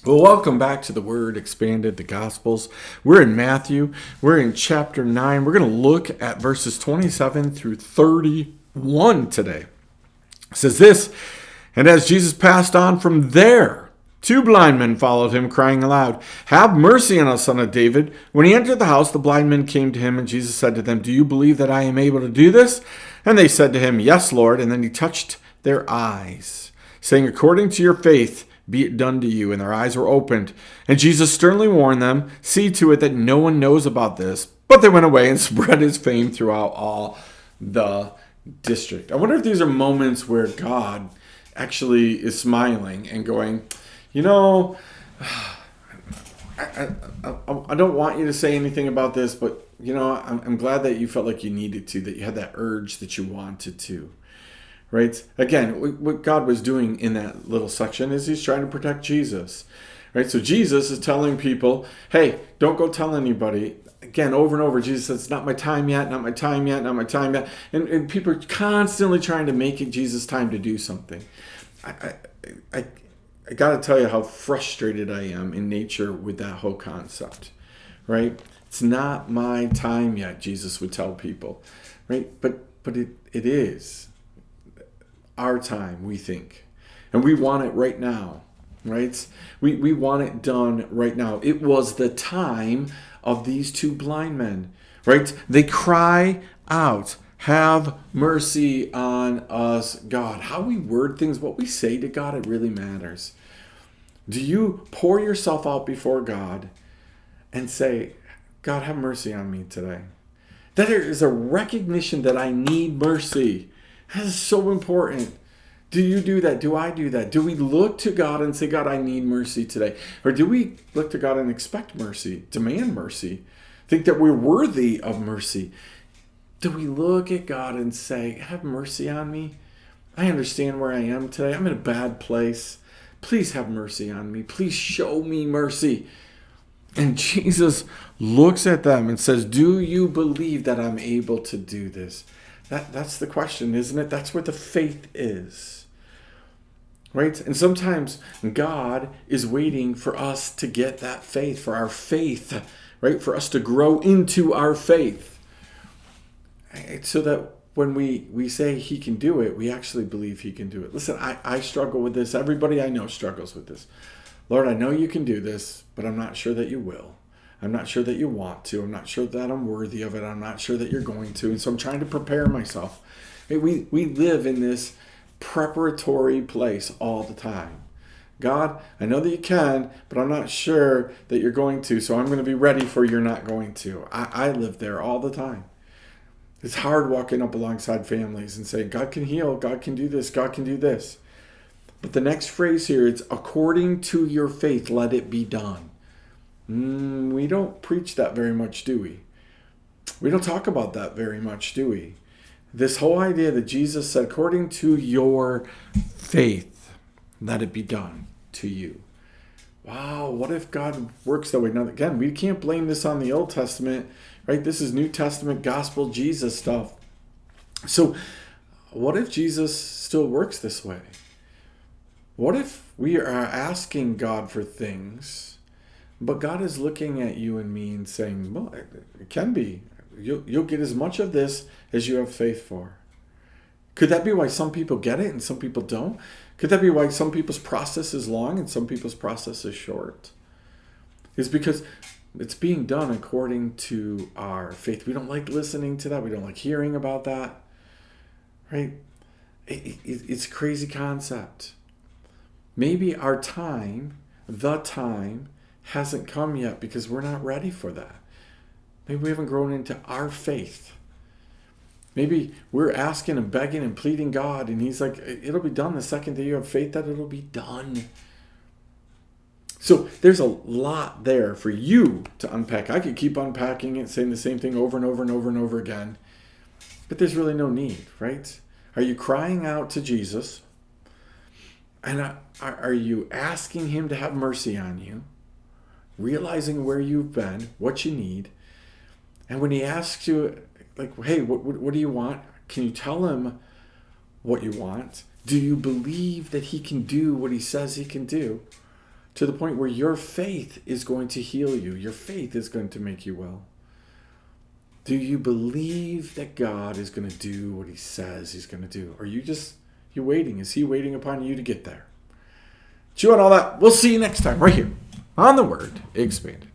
Well, welcome back to the Word Expanded, the Gospels. We're in Matthew. We're in chapter 9. We're going to look at verses 27 through 31 today. It says this, "And as Jesus passed on from there, two blind men followed him, crying aloud, 'Have mercy on us, Son of David.' When he entered the house, the blind men came to him, and Jesus said to them, 'Do you believe that I am able to do this?' And they said to him, 'Yes, Lord.' And then he touched their eyes, saying, 'According to your faith, be it done to you.' And their eyes were opened. And Jesus sternly warned them, 'See to it that no one knows about this.' But they went away and spread his fame throughout all the district." I wonder if these are moments where God actually is smiling and going, you know, I don't want you to say anything about this, but, I'm glad that you felt like you needed to, that you had that urge that you wanted to. Right? Again, what God was doing in that little section is he's trying to protect Jesus. Right? So Jesus is telling people, hey, don't go tell anybody. Again, over and over, Jesus says, "It's not my time yet, not my time yet, not my time yet." And people are constantly trying to make it Jesus' time to do something. I got to tell you how frustrated I am in nature with that whole concept. Right? It's not my time yet, Jesus would tell people. Right? But it is our time, we think. And we want it right now, right? We want it done right now. It was the time of these two blind men, right? They cry out, "Have mercy on us, God." How we word things, what we say to God, it really matters. Do you pour yourself out before God and say, "God, have mercy on me today"? That there is a recognition that I need mercy. That is so important. Do you do that? Do I do that? Do we look to God and say, "God, I need mercy today"? Or do we look to God and expect mercy, demand mercy, think that we're worthy of mercy? Do we look at God and say, "Have mercy on me. I understand where I am today. I'm in a bad place. Please have mercy on me. Please show me mercy." And Jesus looks at them and says, "Do you believe that I'm able to do this?" That's the question, isn't it? That's where the faith is. Right? And sometimes God is waiting for us to get that faith, for our faith, right? For us to grow into our faith. Right? So that when we say he can do it, we actually believe he can do it. Listen, I struggle with this. Everybody I know struggles with this. Lord, I know you can do this, but I'm not sure that you will. I'm not sure that you want to. I'm not sure that I'm worthy of it. I'm not sure that you're going to. And so I'm trying to prepare myself. We live in this preparatory place all the time. God, I know that you can, but I'm not sure that you're going to. So I'm going to be ready for you're not going to. I live there all the time. It's hard walking up alongside families and saying, God can heal. God can do this. God can do this. But the next phrase here, it's according to your faith, let it be done. We don't preach that very much, do we? We don't talk about that very much, do we? This whole idea that Jesus said, according to your faith, let it be done to you. Wow, what if God works that way? Now, again, we can't blame this on the Old Testament, right? This is New Testament gospel Jesus stuff. So what if Jesus still works this way? What if we are asking God for things, but God is looking at you and me and saying, well, it can be. You'll get as much of this as you have faith for. Could that be why some people get it and some people don't? Could that be why some people's process is long and some people's process is short? It's because it's being done according to our faith. We don't like listening to that. We don't like hearing about that. Right? It's a crazy concept. Maybe our time, the time, hasn't come yet because we're not ready for that. Maybe we haven't grown into our faith. Maybe we're asking and begging and pleading God, and he's like, it'll be done the second that you have faith that it'll be done. So there's a lot there for you to unpack. I could keep unpacking it, saying the same thing over and over and over and over again. But there's really no need, right? Are you crying out to Jesus? And are you asking him to have mercy on you? Realizing where you've been, what you need. And when he asks you, like, hey, what do you want? Can you tell him what you want? Do you believe that he can do what he says he can do? to the point where your faith is going to heal you. Your faith is going to make you well. Do you believe that God is going to do what he says he's going to do? Or you're waiting? Is he waiting upon you to get there? Chew on all that. We'll see you next time right here on The Word Expanded.